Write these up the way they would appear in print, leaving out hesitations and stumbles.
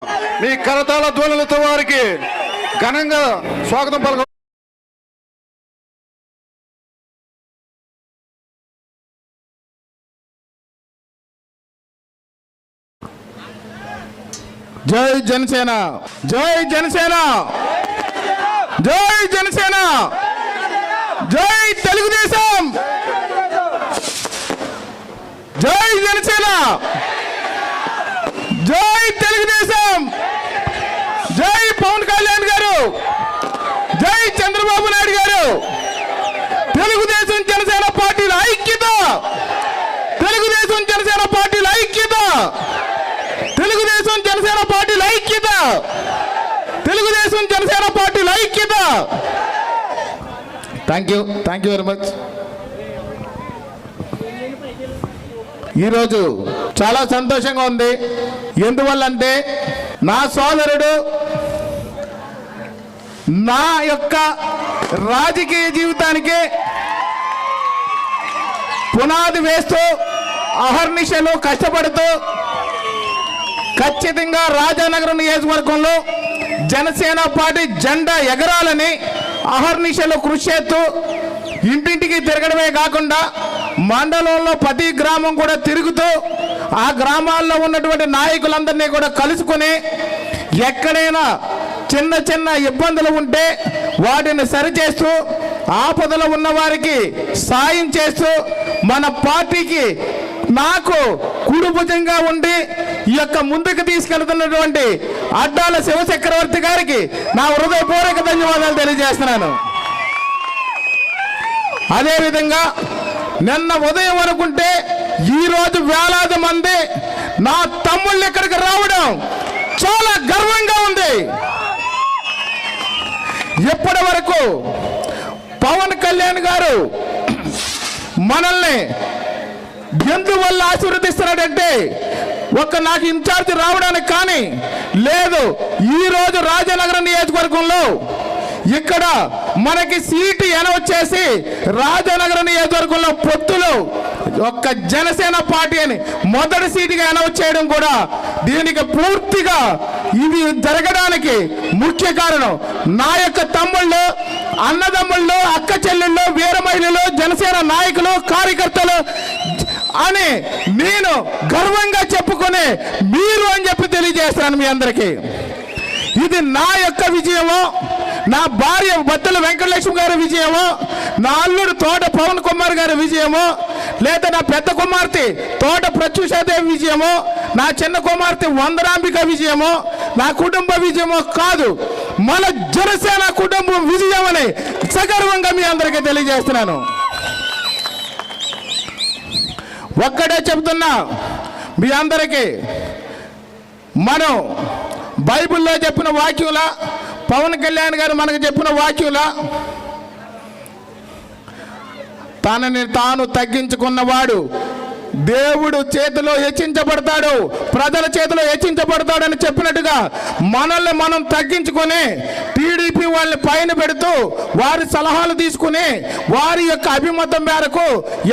మీ కరతాళ ధ్వనులతో వారికి ఘనంగా స్వాగతం పలక. జై జనసేన, జై జనసేన, జై జనసేన, జై తెలుగుదేశం, జై జనసేన, జై తెలుగుదేశం, జై పవన్ కళ్యాణ్ గారు, జై చంద్రబాబు నాయుడు గారు. తెలుగుదేశం జనసేన పార్టీల ఐక్యత, తెలుగుదేశం జనసేన పార్టీల ఐక్యత, తెలుగుదేశం జనసేన పార్టీల ఐక్యత, తెలుగుదేశం జనసేన పార్టీల ఐక్యత. Thank you very much. ఈరోజు చాలా సంతోషంగా ఉంది. ఎందువల్లంటే నా సోదరుడు నా యొక్క రాజకీయ జీవితానికి పునాది వేస్తూ అహర్నిశలు కష్టపడుతూ ఖచ్చితంగా రాజానగరం నియోజకవర్గంలో జనసేన పార్టీ జెండా ఎగరాలని అహర్నిశలు కృషి చేస్తూ ఇంటింటికి తిరగడమే కాకుండా మండలంలో ప్రతి గ్రామం కూడా తిరుగుతూ ఆ గ్రామాల్లో ఉన్నటువంటి నాయకులందరినీ కూడా కలుసుకొని ఎక్కడైనా చిన్న చిన్న ఇబ్బందులు ఉంటే వాటిని సరిచేస్తూ ఆపదలో ఉన్న వారికి సాయం చేస్తూ మన పార్టీకి నాకు కుడుభుజంగా ఉండి ఈ యొక్క ముందుకు తీసుకెళ్తున్నటువంటి అడ్డాల శివచక్రవర్తి గారికి నా హృదయపూర్వక ధన్యవాదాలు తెలియజేస్తున్నాను. అదేవిధంగా నిన్న ఉదయం అనుకుంటే ఈరోజు వేలాది మంది నా తమ్ముళ్ళు ఇక్కడికి రావడం చాలా గర్వంగా ఉంది. ఇప్పటి వరకు పవన్ కళ్యాణ్ గారు మనల్ని ఎందువల్ల ఆశీర్వదిస్తున్నాడంటే నాకు ఇన్ఛార్జ్ రావడానికి కానీ లేదు. ఈరోజు రాజానగరం నియోజకవర్గంలో ఇక్కడ మనకి సీటు అనౌన్స్ చేసి రాజానగరం నియోజకవర్గంలో పొత్తులు ఒక్క జనసేన పార్టీ అని మొదటి సీటుగా అనౌన్స్ చేయడం కూడా దీనికి పూర్తిగా ఇది జరగడానికి ముఖ్య కారణం నా యొక్క తమ్ముళ్ళు, అన్నదమ్ముళ్ళు, అక్క చెల్లెళ్ళు, వీర మహిళలు, జనసేన నాయకులు, కార్యకర్తలు అని నేను గర్వంగా చెప్పుకునే మీరు అని చెప్పి తెలియజేస్తున్నాను మీ అందరికీ. ఇది నా యొక్క విజయమో, నా భార్య బత్తల వెంకటలక్ష్మి గారి విజయమో, నా అల్లుడు తోట పవన్ కుమార్ గారి విజయమో, లేదా నా పెద్ద కుమార్తె తోట ప్రత్యూషాదేవి విజయమో, నా చిన్న కుమార్తె వందనాంబిక విజయమో, నా కుటుంబ విజయమో కాదు, మన జనసేన కుటుంబం విజయం అని సగర్వంగా మీ అందరికీ తెలియజేస్తున్నాను. ఒక్కడే చెబుతున్నా మీ అందరికీ, మనం బైబిల్లో చెప్పిన వాక్యంలా, పవన్ కళ్యాణ్ గారు మనకు చెప్పిన వాక్యంలా, తనని తాను తగ్గించుకున్నవాడు దేవుడు చేతిలో హెచ్చించబడతాడు, ప్రజల చేతిలో హెచ్చించబడతాడని చెప్పినట్టుగా మనల్ని మనం తగ్గించుకొని టీడీపీ వాళ్ళని పైన పెడుతూ వారి సలహాలు తీసుకుని వారి యొక్క అభిమతం మేరకు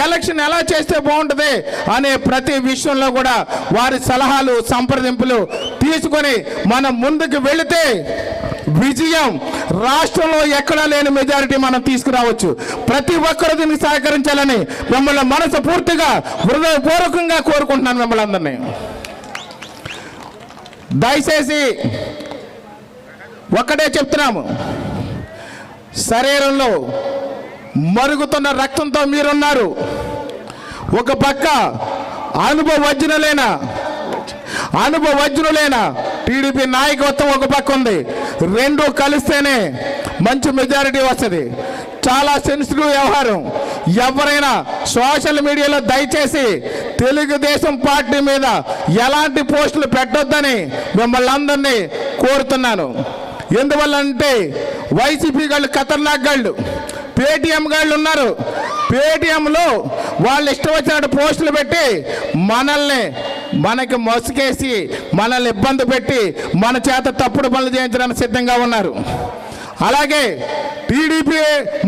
ఎలక్షన్ ఎలా చేస్తే బాగుంటుంది అనే ప్రతి విషయంలో కూడా వారి సలహాలు సంప్రదింపులు తీసుకొని మనం ముందుకు వెళితే విజయం రాష్ట్రంలో ఎక్కడా లేని మెజారిటీ మనం తీసుకురావచ్చు. ప్రతి ఒక్కరు దీనికి సహకరించాలని మిమ్మల్ని మనసు పూర్తిగా హృదయపూర్వకంగా కోరుకుంటున్నాను. మిమ్మల్ని అందరినీ దయచేసి ఒక్కటే చెప్తున్నాము, శరీరంలో మరుగుతున్న రక్తంతో మీరున్నారు. ఒక పక్క అనుభవజ్ఞులైన టీడీపీ నాయకత్వం ఒక పక్క ఉంది. రెండు కలిస్తేనే మంచి మెజారిటీ వస్తుంది. చాలా సెన్సిటివ్ వ్యవహారం. ఎవరైనా సోషల్ మీడియాలో దయచేసి తెలుగుదేశం పార్టీ మీద ఎలాంటి పోస్టులు పెట్టొద్దని మిమ్మల్ని అందరినీ కోరుతున్నాను. ఎందువల్లంటే వైసీపీ గాళ్ళు ఖతర్నాక్ గాళ్ళు, పేటీఎం గాళ్ళు ఉన్నారు. పేటీఎంలో వాళ్ళు ఇష్టం వచ్చినట్టు పోస్టులు పెట్టి మనకి మసుకేసి మనల్ని ఇబ్బంది పెట్టి మన చేత తప్పుడు పనులు చేయించడానికి సిద్ధంగా ఉన్నారు. అలాగే టీడీపీ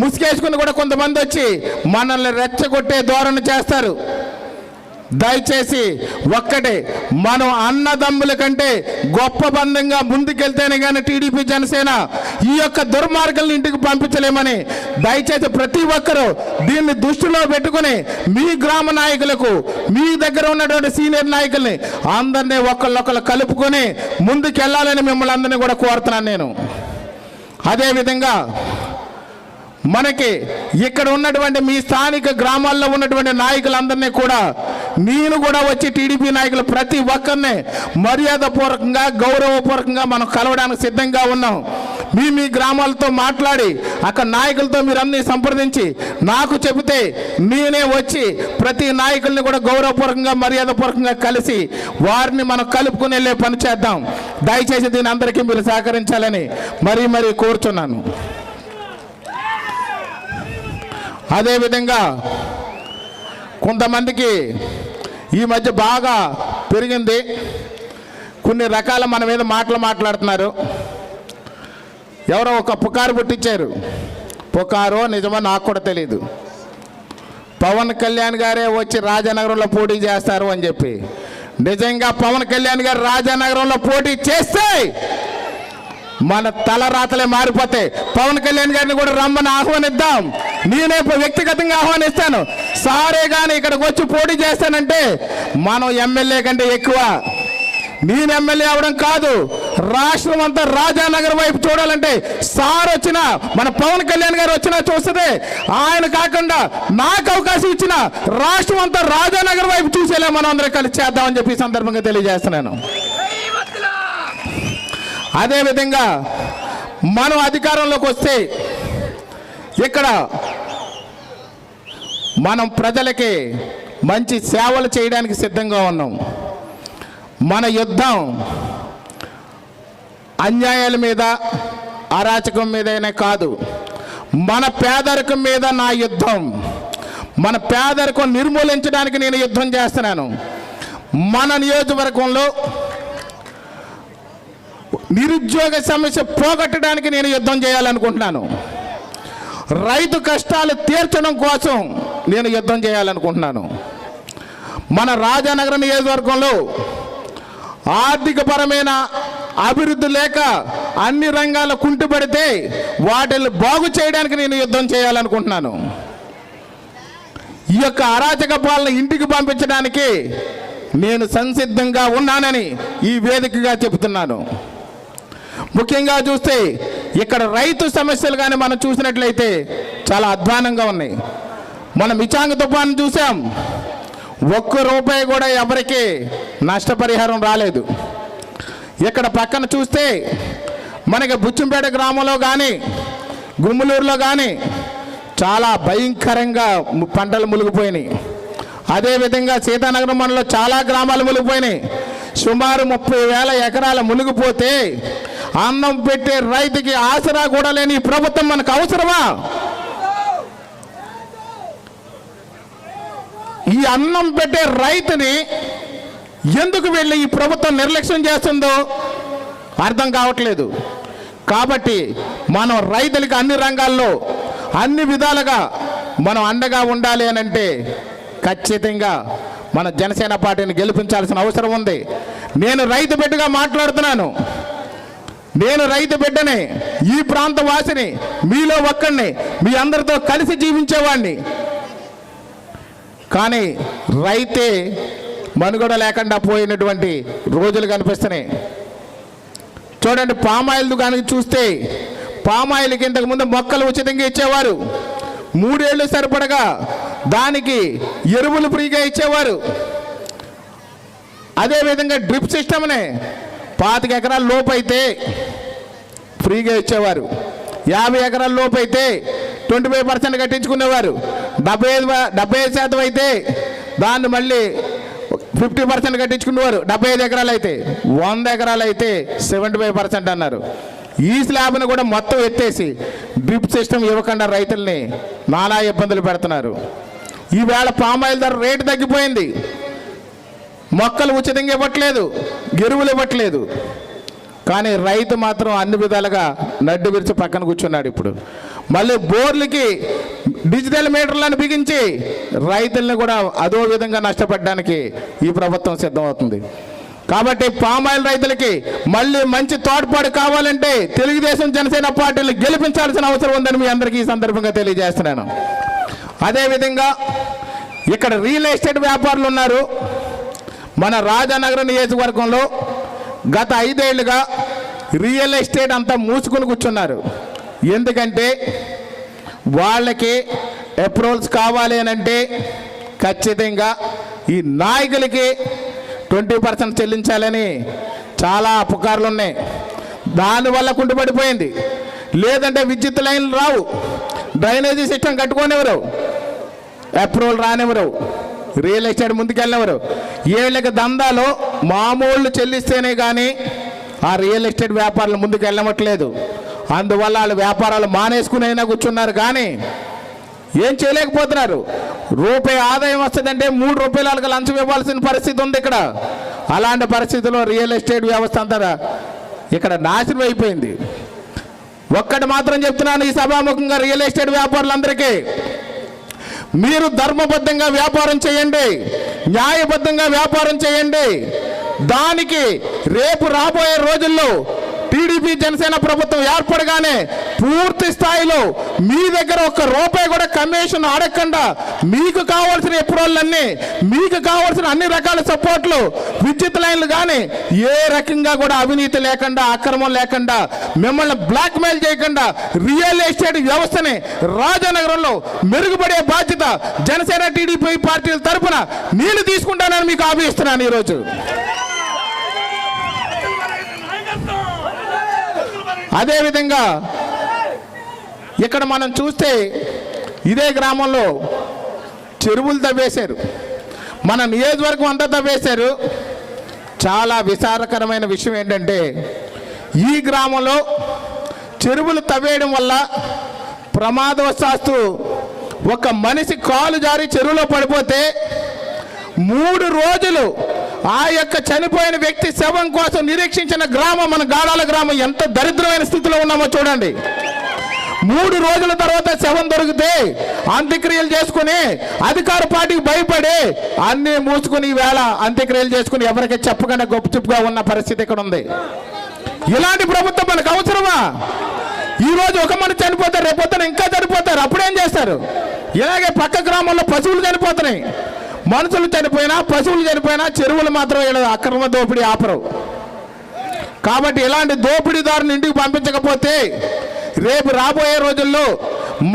ముసుగేసుకుని కూడా కొంతమంది వచ్చి మనల్ని రెచ్చగొట్టే ధోరణి చేస్తారు. దయచేసి ఒక్కటే, మనం అన్నదమ్ముల కంటే గొప్ప బంధంగా ముందుకెళ్తేనే కానీ టీడీపీ జనసేన ఈ యొక్క దుర్మార్గులను ఇంటికి పంపించలేమని దయచేసి ప్రతి ఒక్కరూ దీన్ని దృష్టిలో పెట్టుకుని మీ గ్రామ నాయకులకు, మీ దగ్గర ఉన్నటువంటి సీనియర్ నాయకుల్ని అందరినీ ఒకళ్ళొకళ్ళు కలుపుకొని ముందుకెళ్ళాలని మిమ్మల్ని అందరినీ కూడా కోరుతున్నాను నేను. అదేవిధంగా మనకి ఇక్కడ ఉన్నటువంటి మీ స్థానిక గ్రామాల్లో ఉన్నటువంటి నాయకులందరినీ కూడా నేను కూడా వచ్చి టీడీపీ నాయకులు ప్రతి ఒక్కరిని మర్యాదపూర్వకంగా గౌరవపూర్వకంగా మనం కలవడానికి సిద్ధంగా ఉన్నాం. మీ గ్రామాలతో మాట్లాడి అక్కడ నాయకులతో మీరు అన్ని సంప్రదించి నాకు చెబితే నేనే వచ్చి ప్రతి నాయకుల్ని కూడా గౌరవపూర్వకంగా మర్యాదపూర్వకంగా కలిసి వారిని మనం కలుపుకుని వెళ్ళే పని చేద్దాం. దయచేసి దీని అందరికీ మీరు సహకరించాలని మరీ కోరుచున్నాను. అదేవిధంగా కొంతమందికి ఈ మధ్య బాగా పెరిగింది, కొన్ని రకాల మన మీద మాట్లాడుతున్నారు. ఎవరో ఒక పుకారు పుట్టించారు, పుకారో నిజమో నాకు కూడా తెలియదు. పవన్ కళ్యాణ్ గారే వచ్చి రాజానగరంలో పోటీ చేస్తారు అని చెప్పి. నిజంగా పవన్ కళ్యాణ్ గారు రాజానగరంలో పోటీ చేస్తే మన తలరాతలే మారిపోతాయి. పవన్ కళ్యాణ్ గారిని కూడా రమ్మని ఆహ్వానిద్దాం. నేనే వ్యక్తిగతంగా ఆహ్వానిస్తాను. సారే కానీ ఇక్కడికి వచ్చి పోటీ చేస్తానంటే మనం ఎమ్మెల్యే కంటే ఎక్కువ. నేను ఎమ్మెల్యే అవడం కాదు, రాష్ట్రం అంతా రాజానగర్ వైపు చూడాలంటే సార్ వచ్చినా, మన పవన్ కళ్యాణ్ గారు వచ్చినా చూస్తుంది. ఆయన కాకుండా నాకు అవకాశం ఇచ్చిన రాష్ట్రం అంతా రాజానగర్ వైపు చూసేలా మనం అందరం కలిసి చేద్దామని చెప్పి ఈ సందర్భంగా తెలియజేస్తున్నాను. అదేవిధంగా మనం అధికారంలోకి వస్తే ఇక్కడ మనం ప్రజలకి మంచి సేవలు చేయడానికి సిద్ధంగా ఉన్నాం. మన యుద్ధం అన్యాయాల మీద, అరాచకం మీదనే కాదు, మన పేదరికం మీద నా యుద్ధం. మన పేదరికం నిర్మూలించడానికి నేను యుద్ధం చేస్తున్నాను. మన నియోజకవర్గంలో నిరుద్యోగ సమస్య పోగొట్టడానికి నేను యుద్ధం చేయాలనుకుంటున్నాను. రైతు కష్టాలు తీర్చడం కోసం నేను యుద్ధం చేయాలనుకుంటున్నాను. మన రాజానగరం నియోజకవర్గంలో ఆర్థికపరమైన అభివృద్ధి లేక అన్ని రంగాలు కుంటుపడితే వాటిని బాగు చేయడానికి నేను యుద్ధం చేయాలనుకుంటున్నాను. ఈ యొక్క అరాచక పాలన ఇంటికి పంపించడానికి నేను సంసిద్ధంగా ఉన్నానని ఈ వేదికగా చెబుతున్నాను. ముఖ్యంగా చూస్తే ఇక్కడ రైతు సమస్యలు కానీ మనం చూసినట్లయితే చాలా అధ్వానంగా ఉన్నాయి. మనం మిచాంగ్ తుఫాను చూసాం, ₹1 కూడా ఎవరికి నష్టపరిహారం రాలేదు. ఇక్కడ పక్కన చూస్తే మనకి బుచ్చంపేట గ్రామంలో కానీ గుమ్మలూరులో కానీ చాలా భయంకరంగా పంటలు మునిగిపోయినాయి. అదేవిధంగా సీతానగరం మండలంలో చాలా గ్రామాలు మునిగిపోయినాయి. సుమారు 30,000 ఎకరాలు మునిగిపోతే అన్నం పెట్టే రైతుకి ఆసరా కూడా లేని ఈ ప్రభుత్వం మనకు అవసరమా? ఈ అన్నం పెట్టే రైతుని ఎందుకు వెళ్ళి ఈ ప్రభుత్వం నిర్లక్ష్యం చేస్తుందో అర్థం కావట్లేదు. కాబట్టి మనం రైతులకి అన్ని రంగాల్లో అన్ని విధాలుగా మనం అండగా ఉండాలి అని అంటే ఖచ్చితంగా మన జనసేన పార్టీని గెలిపించాల్సిన అవసరం ఉంది. నేను రైతు బిడ్డగా మాట్లాడుతున్నాను. నేను రైతు బిడ్డని, ఈ ప్రాంత వాసిని, మీలో ఒక్కడిని, మీ అందరితో కలిసి జీవించేవాడిని. కానీ రైతే మనుగడ లేకుండా పోయినటువంటి రోజులు కనిపిస్తున్నాయి. చూడండి, పామాయిల్ దుకాణానికి చూస్తే పామాయిల్కి ఇంతకుముందు మొక్కలు ఉచితంగా ఇచ్చేవారు. 3 ఏళ్ళు సరిపడగా దానికి ఎరువులు ఫ్రీగా ఇచ్చేవారు. అదేవిధంగా డ్రిప్ సిస్టమ్నే 25 ఎకరాల లోపు అయితే ఫ్రీగా ఇచ్చేవారు. 50 ఎకరాల లోపు అయితే 25% కట్టించుకునేవారు. 75% అయితే దాన్ని మళ్ళీ 50% కట్టించుకునేవారు. 75 ఎకరాలు అయితే. 100 ఎకరాలు అయితే 75% అన్నారు. ఈ స్లాబ్ను కూడా మొత్తం ఎత్తేసి డ్రిప్ సిస్టమ్ ఇవ్వకుండా రైతుల్ని నానా ఇబ్బందులు పెడుతున్నారు. ఈవేళ పామాయిల్ ధర రేటు తగ్గిపోయింది. మొక్కలు ఉచితంగా ఇవ్వట్లేదు, ఎరువులు ఇవ్వట్లేదు. కానీ రైతు మాత్రం అన్ని విధాలుగా నడ్డు విరిచి పక్కన కూర్చున్నాడు. ఇప్పుడు మళ్ళీ బోర్లకి డిజిటల్ మీటర్లను బిగించి రైతుల్ని కూడా అదో విధంగా నష్టపడడానికి ఈ ప్రభుత్వం సిద్ధమవుతుంది. కాబట్టి పామాయిల్ రైతులకి మళ్ళీ మంచి తోడ్పాటు కావాలంటే తెలుగుదేశం జనసేన పార్టీలు గెలిపించాల్సిన అవసరం ఉందని మీ అందరికీ ఈ సందర్భంగా తెలియజేస్తున్నాను. అదేవిధంగా ఇక్కడ రియల్ ఎస్టేట్ వ్యాపారులు ఉన్నారు. మన రాజానగరం నియోజకవర్గంలో గత 5 ఏళ్లుగా రియల్ ఎస్టేట్ అంతా మూసుకుని కూర్చున్నారు. ఎందుకంటే వాళ్ళకి అప్రూవల్స్ కావాలి అని అంటే ఖచ్చితంగా ఈ నాయకులకి 20% చెల్లించాలని చాలా పుకార్లు ఉన్నాయి. దానివల్ల కుంటుపడిపోయింది. లేదంటే విద్యుత్ లైన్లు రావు, డ్రైనేజీ సిస్టమ్ కట్టుకోనివ్వరు, అప్రూవల్ రానివ్వరు, రియల్ ఎస్టేట్ ముందుకెళ్ళినవరు. ఏళ్ళకి దందాలో మామూళ్ళు చెల్లిస్తేనే కానీ ఆ రియల్ ఎస్టేట్ వ్యాపారాలు ముందుకు వెళ్ళమట్లేదు. అందువల్ల వాళ్ళు వ్యాపారాలు మానేసుకుని అయినా కూర్చున్నారు, కానీ ఏం చేయలేకపోతున్నారు. రూపాయి ఆదాయం వస్తుందంటే 3 రూపాయలు వాళ్ళకి లంచం ఇవ్వాల్సిన పరిస్థితి ఉంది ఇక్కడ. అలాంటి పరిస్థితుల్లో రియల్ ఎస్టేట్ వ్యవస్థ అంతా ఇక్కడ నాశనం అయిపోయింది. ఒక్కటి మాత్రం చెప్తున్నాను ఈ సభాముఖంగా రియల్ ఎస్టేట్ వ్యాపారులందరికీ, మీరు ధర్మబద్ధంగా వ్యాపారం చేయండి, న్యాయబద్ధంగా వ్యాపారం చేయండి. దానికి రేపు రాబోయే రోజుల్లో టీడీపీ జనసేన ప్రభుత్వం ఏర్పడగానే పూర్తి స్థాయిలో మీ దగ్గర 1 రూపాయి కూడా కమిషన్ అడగకుండా మీకు కావాల్సిన అప్రూవల్లన్నీ, మీకు కావాల్సిన అన్ని రకాల సపోర్ట్లు, విద్యుత్ లైన్లు కానీ ఏ రకంగా కూడా అవినీతి లేకుండా, అక్రమం లేకుండా, మిమ్మల్ని బ్లాక్మెయిల్ చేయకుండా రియల్ ఎస్టేట్ వ్యవస్థని రాజానగరంలో మెరుగుపడే బాధ్యత జనసేన టీడీపీ పార్టీల తరఫున నేను తీసుకుంటానని మీకు హామీ ఇస్తున్నాను. ఈరోజు అదేవిధంగా ఇక్కడ మనం చూస్తే ఇదే గ్రామంలో చెరువులు తవ్వేశారు, మన నియోజకవర్గం అంతా తవ్వేశారు. చాలా విచారకరమైన విషయం ఏంటంటే ఈ గ్రామంలో చెరువులు తవ్వేయడం వల్ల ప్రమాదవశాత్తు ఒక మనిషి కాలు జారి చెరువులో పడిపోతే 3 రోజులు ఆ యొక్క చనిపోయిన వ్యక్తి శవం కోసం నిరీక్షించిన గ్రామం మన గాడాల గ్రామం. ఎంత దరిద్రమైన స్థితిలో ఉన్నామో చూడండి. 3 రోజుల తర్వాత శవం దొరికితే అంత్యక్రియలు చేసుకుని అధికార పార్టీకి భయపడి అన్నీ మూసుకుని ఈవేళ అంత్యక్రియలు చేసుకుని ఎవరికి చెప్పకుండా గొప్పచుప్పుగా ఉన్న పరిస్థితి ఇక్కడ ఉంది. ఇలాంటి ప్రభుత్వం మనకు అవసరమా? ఈరోజు ఒక మనిషి చనిపోతారు, రేపొద్దున ఇంకా చనిపోతారు, అప్పుడేం చేస్తారు? ఇలాగే పక్క గ్రామంలో పశువులు చనిపోతున్నాయి. మనుషులు చనిపోయినా, పశువులు చనిపోయినా చెరువులు మాత్రం ఇలా అక్రమ దోపిడీ ఆపరు. కాబట్టి ఇలాంటి దోపిడీదారుని ఇంటికి పంపించకపోతే రేపు రాబోయే రోజుల్లో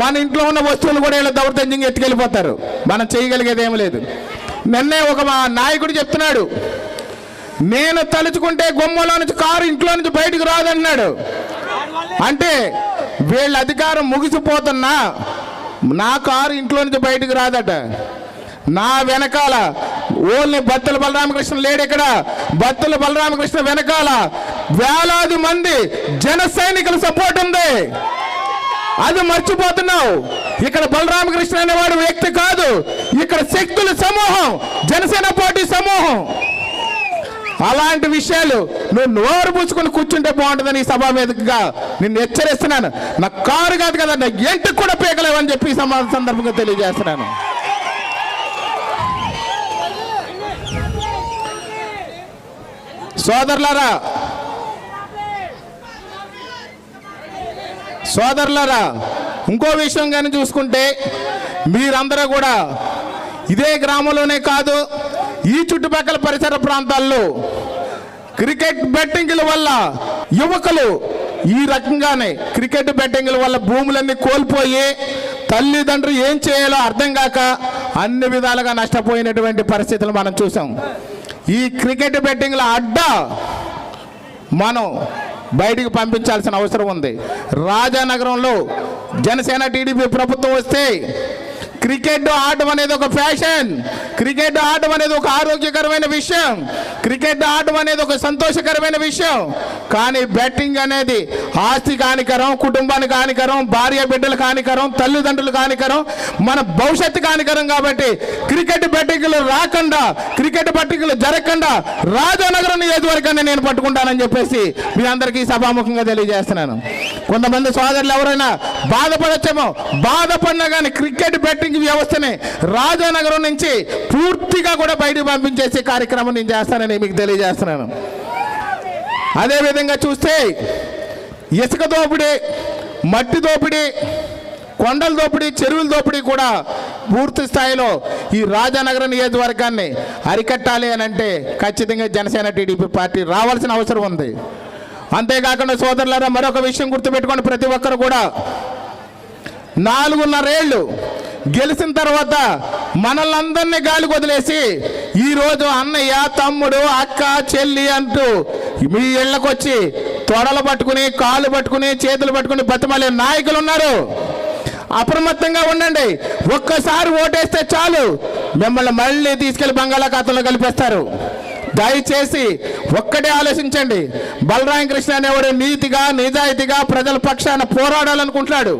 మన ఇంట్లో ఉన్న వస్తువులు కూడా ఇలా దౌర్జన్యంగా ఎత్తుకెళ్ళిపోతారు. మనం చేయగలిగేది ఏమీ లేదు. నిన్నే ఒక మా నాయకుడు చెప్తున్నాడు, నేను తలుచుకుంటే గుమ్మలో నుంచి కారు ఇంట్లో నుంచి బయటకు రాదన్నాడు. అంటే వీళ్ళ అధికారం ముగిసిపోతున్నా నా కారు ఇంట్లో నుంచి బయటకు రాదట. నా వెనకాల ఓన్లీ బత్తుల బలరామకృష్ణ లేడు. ఇక్కడ బత్తుల బలరామకృష్ణ వెనకాల వేలాది మంది జన సైనికుల సపోర్ట్ ఉంది. అది మర్చిపోతున్నావు. ఇక్కడ బలరామకృష్ణ అనేవాడు వ్యక్తి కాదు, ఇక్కడ శక్తుల సమూహం, జనసేన పార్టీ సమూహం. అలాంటి విషయాలు నువ్వు నోరు పూసుకొని కూర్చుంటే బాగుంటుందని ఈ సభ మీదగా నిన్ను హెచ్చరిస్తున్నాను. నా కారు కాదు కదా, నా ఎంటికి కూడా పీకలేవని చెప్పి ఈ సందర్భంగా తెలియజేస్తున్నాను. సోదరులారా, ఇంకో విషయం కానీ చూసుకుంటే మీరందరూ కూడా ఇదే గ్రామంలోనే కాదు, ఈ చుట్టుపక్కల పరిసర ప్రాంతాల్లో క్రికెట్ బెట్టింగ్ల వల్ల యువకులు ఈ రకంగానే క్రికెట్ బెట్టింగ్ల వల్ల భూములన్నీ కోల్పోయి తల్లిదండ్రులు ఏం చేయాలో అర్థం కాక అన్ని విధాలుగా నష్టపోయినటువంటి పరిస్థితులు మనం చూసాం. ఈ క్రికెట్ బెట్టింగ్ల అడ్డా మనం బయటికి పంపించాల్సిన అవసరం ఉంది. రాజానగరంలో జనసేన టీడీపీ ప్రభుత్వం వస్తే క్రికెట్ ఆడటం అనేది ఒక ఫ్యాషన్, క్రికెట్ ఆడటం అనేది ఒక ఆరోగ్యకరమైన విషయం, క్రికెట్ ఆడటం అనేది ఒక సంతోషకరమైన విషయం. కానీ బెట్టింగ్ అనేది ఆస్తికి హానికరం, కుటుంబానికి హానికరం, భార్య బిడ్డలకు హానికరం, తల్లిదండ్రులకు హానికరం, మన భవిష్యత్తుకు హానికరం. కాబట్టి క్రికెట్ బెట్టింగ్లు రాకుండా, క్రికెట్ బెట్టింగ్లు జరగకుండా రాజానగరం నియోజకవర్గాన్ని నేను పట్టుకుంటానని చెప్పేసి మీ అందరికీ సభాముఖంగా తెలియజేస్తున్నాను. కొంతమంది సోదరులు ఎవరైనా బాధపడచ్చేమో, బాధపడినా కానీ క్రికెట్ బెట్టింగ్ వ్యవస్థని రాజానగరం నుంచి పూర్తిగా కూడా బయటకు పంపించేసే కార్యక్రమం నేను చేస్తానని మీకు తెలియజేస్తున్నాను. అదేవిధంగా చూస్తే ఇసుక దోపిడీ, మట్టి దోపిడీ, కొండల దోపిడీ, చెరువుల దోపిడీ కూడా పూర్తి స్థాయిలో ఈ రాజానగరం నియోజకవర్గాన్ని అరికట్టాలి అని అంటే ఖచ్చితంగా జనసేన టీడీపీ పార్టీ రావాల్సిన అవసరం ఉంది. అంతేకాకుండా సోదరులారా, మరొక విషయం గుర్తుపెట్టుకోండి, ప్రతి ఒక్కరు కూడా 4.5 ఏళ్ళు గెలిచిన తర్వాత మనల్ని అందరినీ గాలికి వదిలేసి ఈరోజు అన్నయ్య, తమ్ముడు, అక్క, చెల్లి అంటూ మీ ఇళ్ళకు వచ్చి తొడలు పట్టుకుని, కాళ్ళు పట్టుకుని, చేతులు పట్టుకుని బతిమాలే నాయకులు ఉన్నారు. అప్రమత్తంగా ఉండండి. ఒక్కసారి ఓటేస్తే చాలు, మిమ్మల్ని మళ్ళీ తీసుకెళ్లి బంగాళాఖాతంలో కలిపేస్తారు. దయచేసి ఒక్కటే ఆలోచించండి. బలరాం కృష్ణ అనేవాడు నీతిగా, నిజాయితీగా ప్రజల పక్షాన పోరాడాలనుకుంటున్నాడు,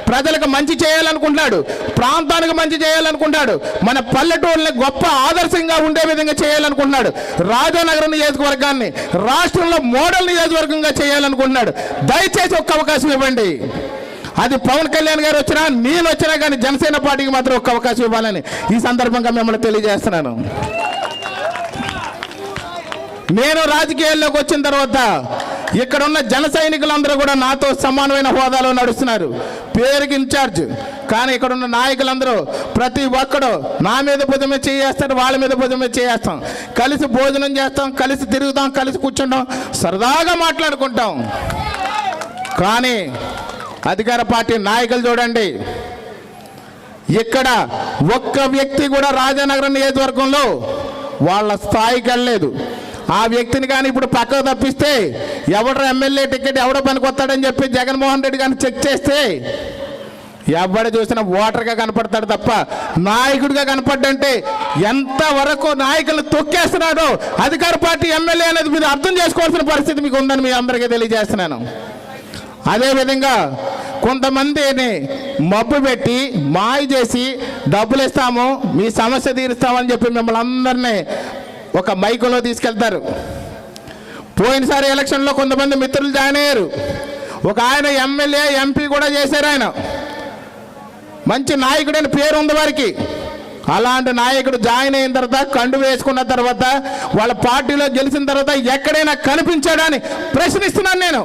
ప్రజలకు మంచి చేయాలనుకుంటున్నాడు, ప్రాంతానికి మంచి చేయాలనుకుంటున్నాడు, మన పల్లెటూళ్ళని గొప్ప ఆదర్శంగా ఉండే విధంగా చేయాలనుకుంటున్నాడు, రాజానగరం నియోజకవర్గాన్ని రాష్ట్రంలో మోడల్ నియోజకవర్గంగా చేయాలనుకుంటున్నాడు. దయచేసి ఒక్క అవకాశం ఇవ్వండి. అది పవన్ కళ్యాణ్ గారు వచ్చినా, నేను వచ్చినా కానీ జనసేన పార్టీకి మాత్రం ఒక్క అవకాశం ఇవ్వాలని ఈ సందర్భంగా మిమ్మల్ని తెలియజేస్తున్నాను. నేను రాజకీయాల్లోకి వచ్చిన తర్వాత ఇక్కడ ఉన్న జన సైనికులందరూ కూడా నాతో సమానమైన హోదాలో నడుస్తున్నారు, పేరుకి ఇన్ఛార్జ్. కానీ ఇక్కడ ఉన్న నాయకులందరూ ప్రతి ఒక్కడు నా మీద భుజమే చేయేస్తారు, వాళ్ళ మీద భుజమే చేయేస్తాం, కలిసి భోజనం చేస్తాం, కలిసి తిరుగుతాం, కలిసి కూర్చుంటాం, సరదాగా మాట్లాడుకుంటాం. కానీ అధికార పార్టీ నాయకులు చూడండి, ఇక్కడ ఒక్క వ్యక్తి కూడా రాజానగరం నియోజకవర్గంలో వాళ్ళ స్థాయికి వెళ్ళలేదు. ఆ వ్యక్తిని కానీ ఇప్పుడు పక్కకు తప్పిస్తే ఎవడో ఎమ్మెల్యే టికెట్ ఎవడో పనికొస్తాడని చెప్పి జగన్మోహన్ రెడ్డి కానీ చెక్ చేస్తే ఎవడ చూసినా ఓటర్గా కనపడతాడు తప్ప నాయకుడిగా కనపడ్డంటే ఎంతవరకు నాయకులను తొక్కేస్తున్నాడో అధికార పార్టీ ఎమ్మెల్యే అనేది మీరు అర్థం చేసుకోవాల్సిన పరిస్థితి మీకు ఉందని మీ అందరికీ తెలియజేస్తున్నాను. అదేవిధంగా కొంతమందిని మబ్బు పెట్టి మాయ చేసి డబ్బులు ఇస్తాము, మీ సమస్య తీరుస్తామని చెప్పి మిమ్మల్ని అందరినీ ఒక మైకులో తీసుకెళ్తారు. పోయినసారి ఎలక్షన్లో కొంతమంది మిత్రులు జాయిన్ అయ్యారు. ఒక ఆయన ఎమ్మెల్యే, ఎంపీ కూడా చేశారు. ఆయన మంచి నాయకుడైన పేరు ఉంది వారికి. అలాంటి నాయకుడు జాయిన్ అయిన తర్వాత, కండు వేసుకున్న తర్వాత, వాళ్ళ పార్టీలో గెలిచిన తర్వాత ఎక్కడైనా కనిపించాడా అని ప్రశ్నిస్తున్నాను నేను.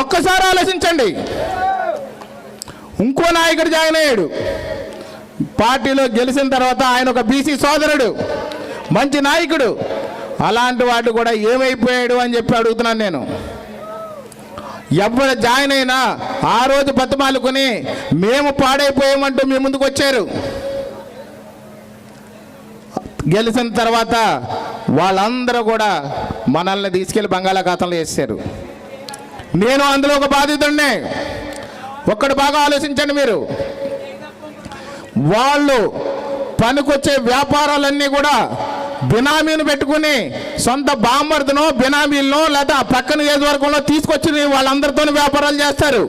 ఒక్కసారి ఆలోచించండి. ఇంకో నాయకుడు జాయిన్ అయ్యాడు, పార్టీలో గెలిచిన తర్వాత ఆయన ఒక బీసీ సోదరుడు, మంచి నాయకుడు. అలాంటి వాడు కూడా ఏమైపోయాడు అని చెప్పి అడుగుతున్నాను నేను. ఎవరు జాయిన్ అయినా ఆ రోజు బతిమాలుకొని మేము పాడైపోయామంటూ మీ ముందుకు వచ్చారు. గెలిచిన తర్వాత వాళ్ళందరూ కూడా మనల్ని తీసుకెళ్లి బంగాళాఖాతంలో వేసారు. నేను అందులో ఒక బాధితుడినే. ఒక్కడు బాగా ఆలోచించండి మీరు. వాళ్ళు పనికొచ్చే వ్యాపారాలన్నీ కూడా బినామీని పెట్టుకుని సొంత బామ్మర్దునో బినామీలను లేదా పక్కన నియోజకవర్గంలో తీసుకొచ్చి వాళ్ళందరితో వ్యాపారాలు చేస్తారు.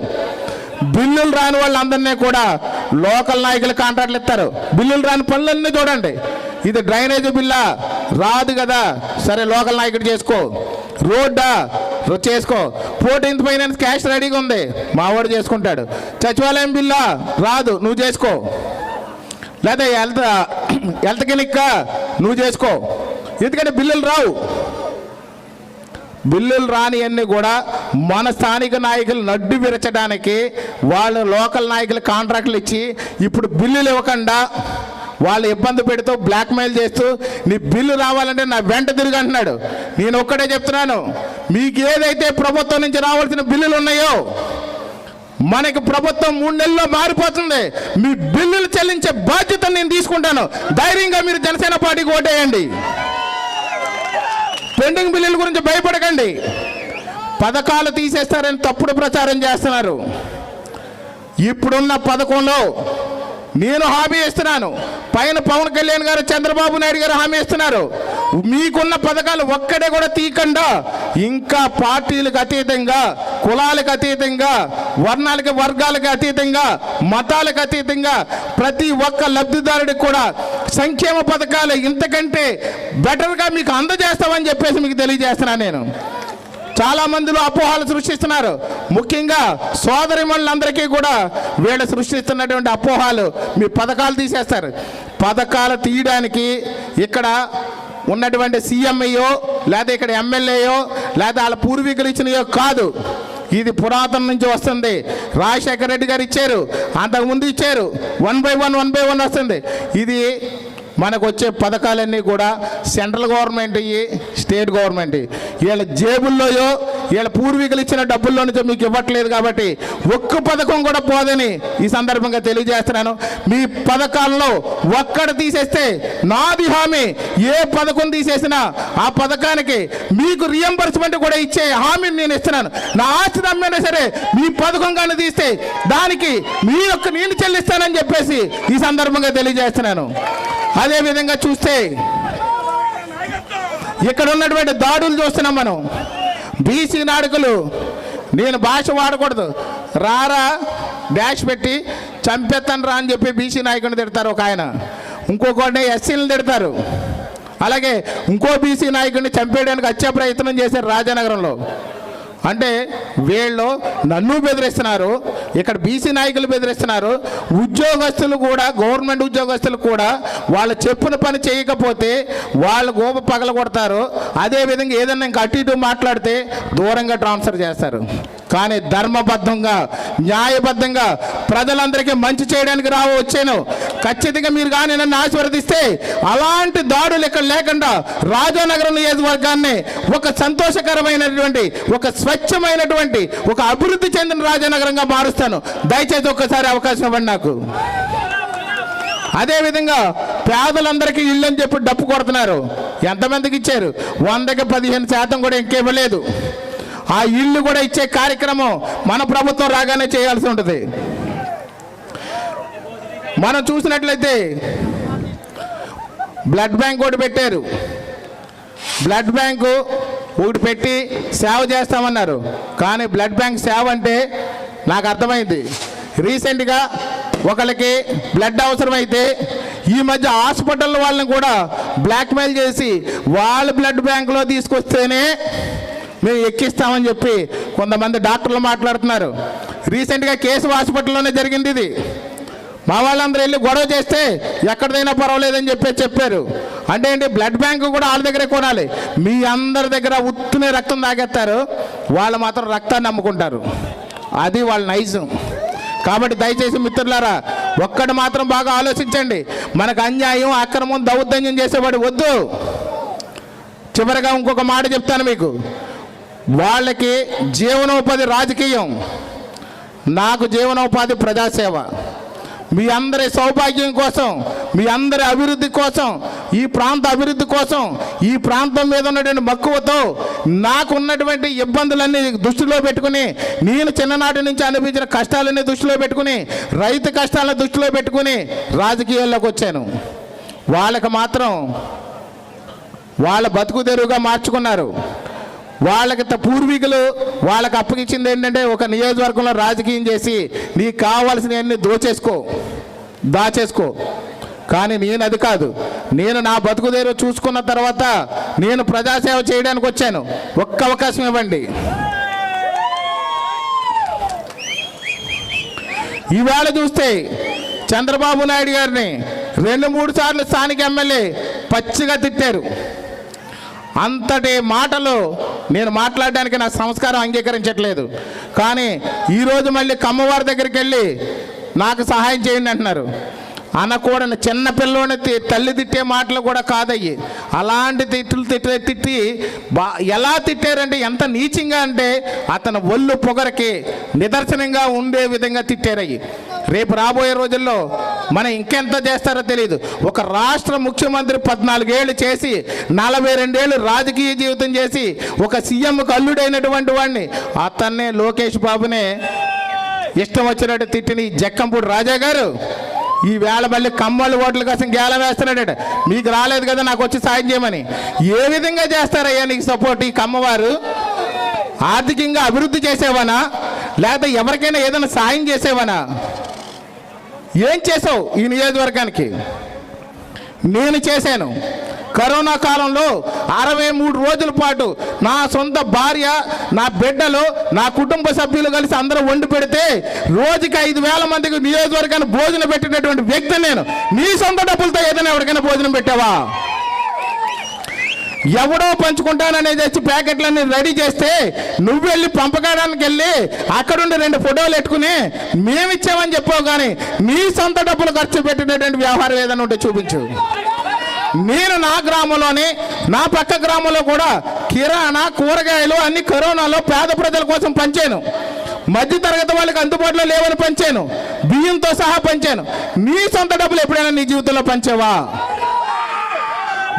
బిల్లులు రాని వాళ్ళందరినీ కూడా లోకల్ నాయకులు కాంట్రాక్ట్లు ఇస్తారు. బిల్లులు రాని పనులన్నీ చూడండి. ఇది డ్రైనేజీ బిల్లా రాదు కదా, సరే లోకల్ నాయకుడు చేసుకో. రోడ్డా చేసుకో. 14th ఫైనాన్స్ క్యాష్ రెడీగా ఉంది, మావాడు చేసుకుంటాడు. సచివాలయం బిల్లా రాదు, నువ్వు చేసుకో. లేదా హెల్త్ క్లినిక్ నువ్వు చేసుకో. ఎందుకంటే బిల్లులు రావు. బిల్లులు రాని అన్నీ కూడా మన స్థానిక నాయకులు నడ్డు విరచడానికి వాళ్ళు లోకల్ నాయకులు కాంట్రాక్టులు ఇచ్చి ఇప్పుడు బిల్లులు ఇవ్వకుండా వాళ్ళు ఇబ్బంది పెడుతూ బ్లాక్మెయిల్ చేస్తూ నీ బిల్లు రావాలంటే నా వెంట తిరిగి అంటున్నాడు. నేను ఒక్కటే చెప్తున్నాను, మీకు ఏదైతే ప్రభుత్వం నుంచి రావాల్సిన బిల్లులు ఉన్నాయో మనకి ప్రభుత్వం 3 నెలల్లో మారిపోతుంది. మీ బిల్లులు చెల్లించే బాధ్యత నేను తీసుకుంటాను. ధైర్యంగా మీరు జనసేన పార్టీకి ఓటేయండి. పెండింగ్ బిల్లుల గురించి భయపడకండి. పథకాలు తీసేస్తారని తప్పుడు ప్రచారం చేస్తున్నారు. ఇప్పుడున్న పథకంలో నేను హామీ ఇస్తున్నాను, పైన పవన్ కళ్యాణ్ గారు, చంద్రబాబు నాయుడు గారు హామీ ఇస్తున్నారు. మీకున్న పథకాలు ఒక్కడే కూడా తీయకుండా ఇంకా పార్టీలకు అతీతంగా, కులాలకు అతీతంగా, వర్గాలకు అతీతంగా, మతాలకు అతీతంగా ప్రతి ఒక్క లబ్ధిదారుడికి కూడా సంక్షేమ పథకాలు ఇంతకంటే బెటర్గా మీకు అందజేస్తామని చెప్పేసి మీకు తెలియజేస్తున్నాను నేను. చాలా మందిలో అపోహలు సృష్టిస్తున్నారు. ముఖ్యంగా సోదరిమణులందరికీ కూడా వీళ్ళు సృష్టిస్తున్నటువంటి అపోహలు, మీ పథకాలు తీసేస్తారు. పథకాలు తీయడానికి ఇక్కడ ఉన్నటువంటి సీఎంఐయో లేదా ఇక్కడ ఎమ్మెల్యేయో లేదా వాళ్ళ పూర్వీకులు ఇచ్చినయో కాదు. ఇది పురాతన నుంచి వస్తుంది. రాజశేఖర రెడ్డి గారు ఇచ్చారు, అంతకుముందు ఇచ్చారు. 1 by 1 వస్తుంది. ఇది మనకు వచ్చే పథకాలన్నీ కూడా సెంట్రల్ గవర్నమెంట్, స్టేట్ గవర్నమెంట్ వీళ్ళ జేబుల్లోయో వీళ్ళ పూర్వీకులు ఇచ్చిన డబ్బుల్లో నుంచో మీకు ఇవ్వట్లేదు. కాబట్టి ఒక్క పథకం కూడా పోదని ఈ సందర్భంగా తెలియజేస్తున్నాను. మీ పథకాల్లో ఒక్కడ తీసేస్తే నాది హామీ, ఏ పథకం తీసేసినా ఆ పథకానికి మీకు రియంబర్స్మెంట్ కూడా ఇచ్చే హామీని నేను ఇస్తున్నాను. నా ఆస్తి అమ్మైనా సరే మీ పథకం కానీ తీస్తే దానికి మీ యొక్క నేను చెల్లిస్తానని చెప్పేసి ఈ సందర్భంగా తెలియజేస్తున్నాను. అదేవిధంగా చూస్తే ఇక్కడ ఉన్నటువంటి దాడులు చూస్తున్నాం మనం. బీసీ నాయకులు, నేను భాష వాడకూడదు, రారా డాష్ పెట్టి చంపేస్తాను రా అని చెప్పి బీసీ నాయకుడిని తిడతారు ఒక ఆయన. ఇంకొకటి ఎస్సీలను తిడతారు. అలాగే ఇంకో బీసీ నాయకుడిని చంపేయడానికి హత్యా ప్రయత్నం చేశారు రాజానగరంలో. అంటే వీళ్ళు నన్ను బెదిరిస్తున్నారు, ఇక్కడ బీసీ నాయకులు బెదిరిస్తున్నారు. ఉద్యోగస్తులు కూడా, గవర్నమెంట్ ఉద్యోగస్తులు కూడా వాళ్ళు చెప్పిన పని చేయకపోతే వాళ్ళు గోప పగల కొడతారు. అదేవిధంగా ఏదన్నా ఇంకా అటు ఇటు మాట్లాడితే దూరంగా ట్రాన్స్ఫర్ చేస్తారు. కానీ ధర్మబద్ధంగా, న్యాయబద్ధంగా ప్రజలందరికీ మంచి చేయడానికి వచ్చాను. ఖచ్చితంగా మీరు కానీ నన్ను ఆశీర్వదిస్తే అలాంటి దాడులు ఇక్కడ లేకుండా రాజానగరం నియోజకవర్గాన్ని ఒక సంతోషకరమైనటువంటి, ఒక స్వచ్ఛమైనటువంటి, ఒక అభివృద్ధి చెందిన రాజానగరంగా మారుస్తాను. దయచేసి ఒక్కసారి అవకాశం ఇవ్వండి నాకు. అదేవిధంగా పేదలందరికీ ఇల్లు అని చెప్పి డప్పు కొడుతున్నారు. ఎంతమందికి ఇచ్చారు? 100కి 15% కూడా ఇంకా ఇవ్వలేదు. ఆ ఇల్లు కూడా ఇచ్చే కార్యక్రమం మన ప్రభుత్వం రాగానే చేయాల్సి ఉంటుంది. మనం చూసినట్లయితే బ్లడ్ బ్యాంక్ ఒకటి పెట్టారు. బ్లడ్ బ్యాంకు ఒకటి పెట్టి సేవ చేస్తామన్నారు. కానీ బ్లడ్ బ్యాంక్ సేవ అంటే నాకు అర్థమైంది. రీసెంట్గా ఒకరికి బ్లడ్ అవసరమైతే ఈ మధ్య హాస్పిటల్ వాళ్ళని కూడా బ్లాక్మెయిల్ చేసి వాళ్ళ బ్లడ్ బ్యాంకులో తీసుకొస్తేనే మేము ఎక్కిస్తామని చెప్పి కొంతమంది డాక్టర్లు మాట్లాడుతున్నారు. రీసెంట్గా కేసు హాస్పిటల్లోనే జరిగింది ఇది. మా వాళ్ళందరూ వెళ్ళి గొడవ చేస్తే ఎక్కడిదైనా పర్వాలేదని చెప్పారు. అంటే ఏంటి, బ్లడ్ బ్యాంక్ కూడా వాళ్ళ దగ్గరే కొనాలి. మీ అందరి దగ్గర ఉత్తునే రక్తం తాగేస్తారు, వాళ్ళు మాత్రం రక్తాన్ని అమ్ముకుంటారు. అది వాళ్ళ నైజం. కాబట్టి దయచేసి మిత్రులారా, ఒక్కటి మాత్రం బాగా ఆలోచించండి. మనకు అన్యాయం, అక్రమం, దౌర్జన్యం చేసేవాడు వద్దు. చివరిగా ఇంకొక మాట చెప్తాను మీకు. వాళ్ళకి జీవనోపాధి రాజకీయం, నాకు జీవనోపాధి ప్రజాసేవ. మీ అందరి సౌభాగ్యం కోసం, మీ అందరి అభివృద్ధి కోసం, ఈ ప్రాంత అభివృద్ధి కోసం, ఈ ప్రాంతం మీద ఉన్నటువంటి మక్కువతో నాకున్నటువంటి ఇబ్బందులన్నీ దృష్టిలో పెట్టుకుని, నేను చిన్ననాటి నుంచి అనిపించిన కష్టాలన్నీ దృష్టిలో పెట్టుకుని, రైతు కష్టాలను దృష్టిలో పెట్టుకుని రాజకీయాల్లోకి వచ్చాను. వాళ్ళకి మాత్రం వాళ్ళ బతుకు తెరువుగా మార్చుకున్నారు. వాళ్ళకి పూర్వీకులు వాళ్ళకి అప్పగించింది ఏంటంటే, ఒక నియోజకవర్గంలో రాజకీయం చేసి నీకు కావాల్సినవన్నీ దాచేసుకో. కానీ నేను అది కాదు. నేను నా బతుకు తెరువు చూసుకున్న తర్వాత నేను ప్రజాసేవ చేయడానికి వచ్చాను. ఒక్క అవకాశం ఇవ్వండి. ఈవేళ చూస్తే చంద్రబాబు నాయుడు గారిని 2-3 సార్లు స్థానిక ఎమ్మెల్యే పచ్చిగా తిట్టారు. అంతటి మాటలు నేను మాట్లాడడానికి నా సంస్కారం అంగీకరించట్లేదు. కానీ ఈరోజు మళ్ళీ కమ్మవారి దగ్గరికి వెళ్ళి నాకు సహాయం చేయండి అంటున్నారు. అనకూడని చిన్న పిల్లోని తల్లి తిట్టే మాటలు కూడా కాదయ్యి. అలాంటి తిట్టి ఎలా తిట్టారంటే, ఎంత నీచంగా అంటే అతను ఒళ్ళు పొగరకి నిదర్శనంగా ఉండే విధంగా తిట్టారయ్యి. రేపు రాబోయే రోజుల్లో మనం ఇంకెంత చేస్తారో తెలియదు. ఒక రాష్ట్ర ముఖ్యమంత్రి 14 ఏళ్ళు చేసి 42 ఏళ్ళు రాజకీయ జీవితం చేసి ఒక సీఎంకు అల్లుడైనటువంటి వాడిని, అతన్నే లోకేష్ బాబునే ఇష్టం వచ్చినట్టు తిట్టిన జక్కంపూడి రాజా గారు ఈ వేళ మళ్ళీ కమ్మళ్ళు ఓట్ల కోసం గేలం వేస్తున్నాడట. మీకు రాలేదు కదా నాకు వచ్చి సాయం చేయమని. ఏ విధంగా చేస్తారయ్యా నీకు సపోర్ట్? ఈ కమ్మవారు ఆర్థికంగా అభివృద్ధి చేసేవానా, లేకపోతే ఎవరికైనా ఏదైనా సాయం చేసేవానా? ఏం చేసావు ఈ నియోజకవర్గానికి? నేను చేశాను. కరోనా కాలంలో 63 రోజుల పాటు నా సొంత భార్య, నా బిడ్డలు, నా కుటుంబ సభ్యులు కలిసి అందరూ వండి పెడితే రోజుకి 5,000 మందికి నియోజకవర్గాన్ని భోజనం పెట్టినటువంటి వ్యక్తి నేను. నీ సొంత డబ్బులతో ఏదైనా ఎవరికైనా భోజనం పెట్టావా? ఎవడో పంచుకుంటాననేది వచ్చి ప్యాకెట్లన్నీ రెడీ చేస్తే నువ్వు వెళ్ళి పంపకాడానికి వెళ్ళి అక్కడుండి 2 ఫోటోలు పెట్టుకుని మేమిచ్చామని చెప్పావు. కానీ నీ సొంత డబ్బులు ఖర్చు పెట్టినటువంటి వ్యవహారం ఏదైనా ఉంటే చూపించు. నేను నా గ్రామంలోని, నా పక్క గ్రామంలో కూడా కిరాణా, కూరగాయలు అన్ని కరోనాలో పేద ప్రజల కోసం పంచాను. మధ్య తరగతి వాళ్ళకి అందుబాటులో లేవని పంచాను. బియ్యంతో సహా పంచాను. నీ సొంత డబ్బులు ఎప్పుడైనా నీ జీవితంలో పంచావా?